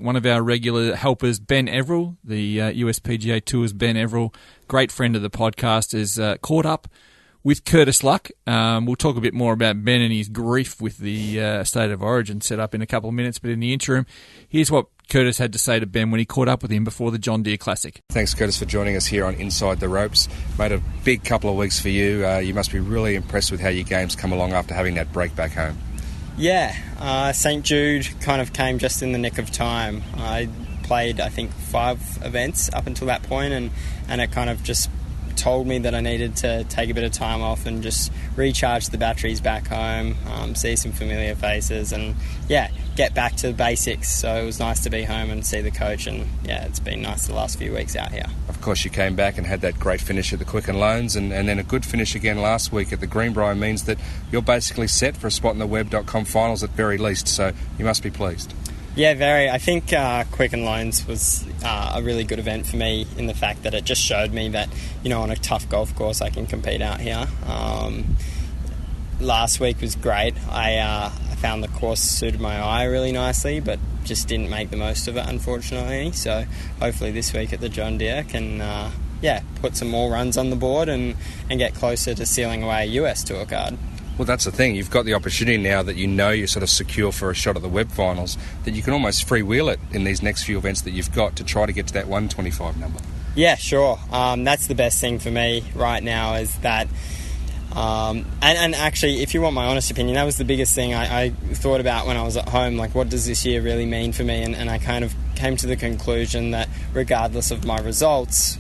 one of our regular helpers, Ben Everill, the USPGA Tour's Ben Everill, great friend of the podcast, is caught up with Curtis Luck. We'll talk a bit more about Ben and his grief with the State of Origin set up in a couple of minutes, but in the interim, here's what Curtis had to say to Ben when he caught up with him before the John Deere Classic. Thanks, Curtis, for joining us here on Inside the Ropes. Made a big couple of weeks for you. You must be really impressed with how your game's come along after having that break back home. Yeah, St. Jude kind of came just in the nick of time. I played, I think, 5 events up until that point, and it kind of just told me that I needed to take a bit of time off and just recharge the batteries back home, see some familiar faces, and get back to the basics. So it was nice to be home and see the coach, and it's been nice the last few weeks out here. Of course, you came back and had that great finish at the Quicken Loans, and then a good finish again last week at the Greenbrier means that you're basically set for a spot in the Web.com finals at very least, so you must be pleased. Yeah, very. I think Quicken Loans was a really good event for me in the fact that it just showed me that, on a tough golf course I can compete out here. Last week was great. I found the course suited my eye really nicely, but just didn't make the most of it, unfortunately. So hopefully this week at the John Deere can put some more runs on the board and get closer to sealing away a US Tour card. Well, that's the thing. You've got the opportunity now that you're sort of secure for a shot at the Web Finals, that you can almost freewheel it in these next few events that you've got to try to get to that 125 number. Yeah, sure. That's the best thing for me right now is that... and actually, if you want my honest opinion, that was the biggest thing I thought about when I was at home. Like, what does this year really mean for me? And I kind of came to the conclusion that regardless of my results...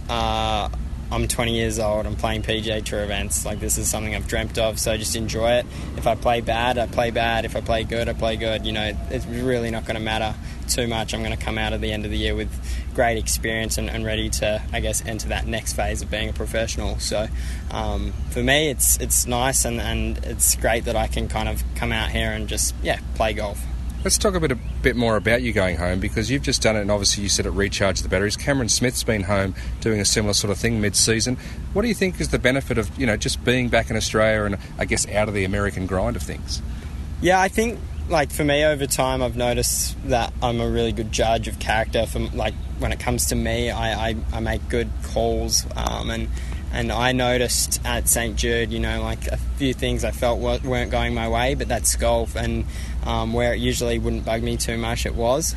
I'm 20 years old, I'm playing PGA Tour events. Like, this is something I've dreamt of, so just enjoy it. If I play bad, I play bad. If I play good, I play good. It's really not going to matter too much. I'm going to come out at the end of the year with great experience and ready to, I guess, enter that next phase of being a professional. So for me, it's nice and it's great that I can kind of come out here and just, play golf. Let's talk a bit more about you going home, because you've just done it, and obviously you said it recharged the batteries. Cameron Smith's been home doing a similar sort of thing mid-season. What do you think is the benefit of, just being back in Australia and, I guess, out of the American grind of things? Yeah, I think, for me over time, I've noticed that I'm a really good judge of character. When it comes to me, I make good calls, and I noticed at St. Jude, a few things I felt weren't going my way, but that's golf, and where it usually wouldn't bug me too much, it was.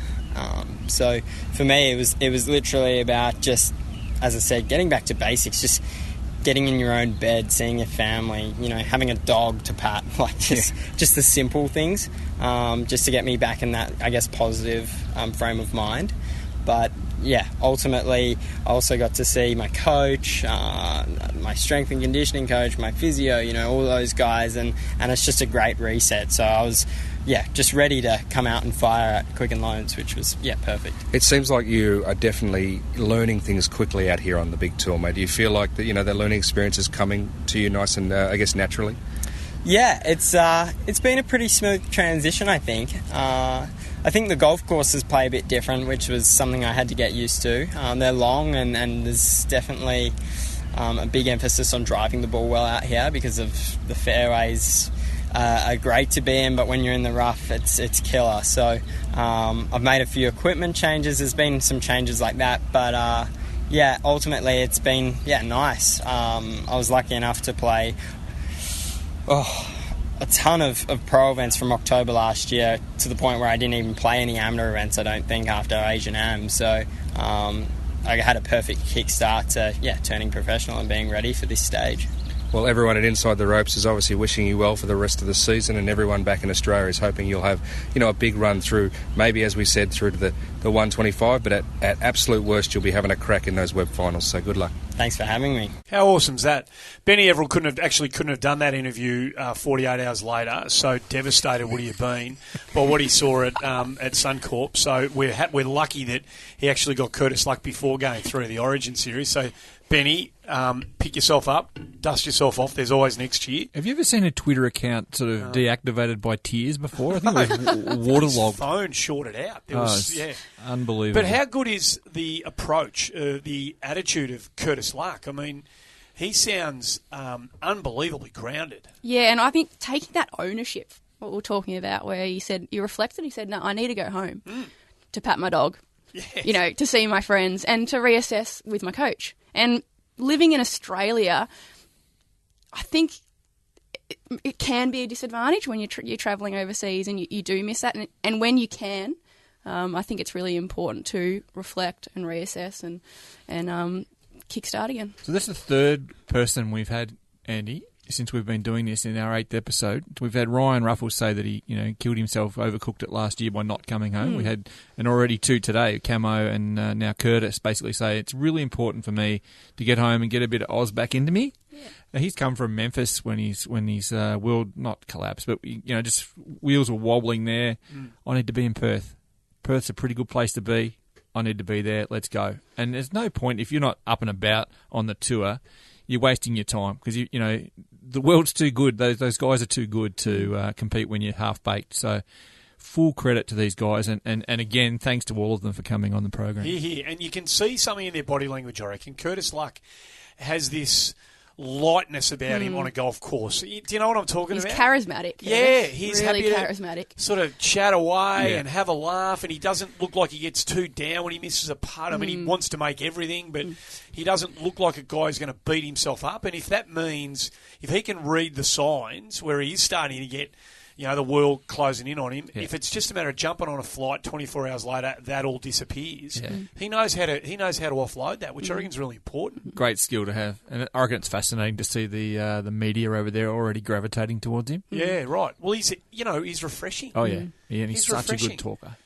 So for me, it was literally about just, as I said, getting back to basics, just getting in your own bed, seeing your family, having a dog to pat, just the simple things, just to get me back in that, I guess, positive frame of mind. But ultimately, I also got to see my coach, my strength and conditioning coach, my physio, all those guys, and it's just a great reset. So I was, just ready to come out and fire at Quicken Loans, which was, perfect. It seems like you are definitely learning things quickly out here on the big tour, mate. Do you feel like that, that learning experience is coming to you nice and, I guess, naturally? Yeah, it's been a pretty smooth transition, I think. I think the golf courses play a bit different, which was something I had to get used to. They're long, and there's definitely a big emphasis on driving the ball well out here because of the fairways are great to be in, but when you're in the rough, it's killer. So I've made a few equipment changes. There's been some changes like that, but ultimately it's been nice. I was lucky enough to play a ton of pro events from October last year, to the point where I didn't even play any amateur events, I don't think, after Asian Am. So I had a perfect kickstart to turning professional and being ready for this stage. Well, everyone at Inside the Ropes is obviously wishing you well for the rest of the season, and everyone back in Australia is hoping you'll have, a big run through, maybe, as we said, through to the 125, but at absolute worst, you'll be having a crack in those Web Finals, so good luck. Thanks for having me. How awesome's that? Benny Everill couldn't have done that interview 48 hours later, so devastated would he have been by what he saw at Suncorp. So we're lucky that he actually got Curtis Luck before going through the Origin Series. So, Benny, pick yourself up, dust yourself off. There's always next year. Have you ever seen a Twitter account sort of deactivated by tears before? I think it was waterlogged. His phone shorted out. Unbelievable. But how good is the approach, the attitude of Curtis Luck? I mean, he sounds unbelievably grounded. Yeah, and I think taking that ownership, what we're talking about, where he reflected, he said, no, I need to go home. to pat my dog, to see my friends and to reassess with my coach. And living in Australia, I think it can be a disadvantage when you're travelling overseas and you do miss that. And when you can, I think it's really important to reflect and reassess and kickstart again. So this is the third person we've had, Andy, since we've been doing this in our 8th episode. We've had Ryan Ruffles say that he, killed himself, overcooked it last year by not coming home. We had, and already 2 today, Camo and now Curtis, basically say it's really important for me to get home and get a bit of Oz back into me. Yeah. He's come from Memphis when his world not collapsed, but just wheels were wobbling there. I need to be in Perth. Perth's a pretty good place to be. I need to be there. Let's go. And there's no point if you're not up and about on the tour. You're wasting your time because the world's too good. Those guys are too good to compete when you're half baked. So, full credit to these guys, and again, thanks to all of them for coming on the program. Here, and you can see something in their body language. I reckon Curtis Luck has this lightness about him on a golf course. Do you know what I'm talking about? He's charismatic. Yeah, he's really happy charismatic. To sort of chat away and have a laugh, and he doesn't look like he gets too down when he misses a putt. I mean, he wants to make everything, but he doesn't look like a guy who's going to beat himself up. And if that means, if he can read the signs where he is starting to get, the world closing in on him, if it's just a matter of jumping on a flight 24 hours later, that all disappears. Yeah. He knows how to offload that, which I reckon is really important. Great skill to have, and I reckon it's fascinating to see the media over there already gravitating towards him. Yeah, right. Well, he's refreshing. Oh yeah, and he's such refreshing. a good talker.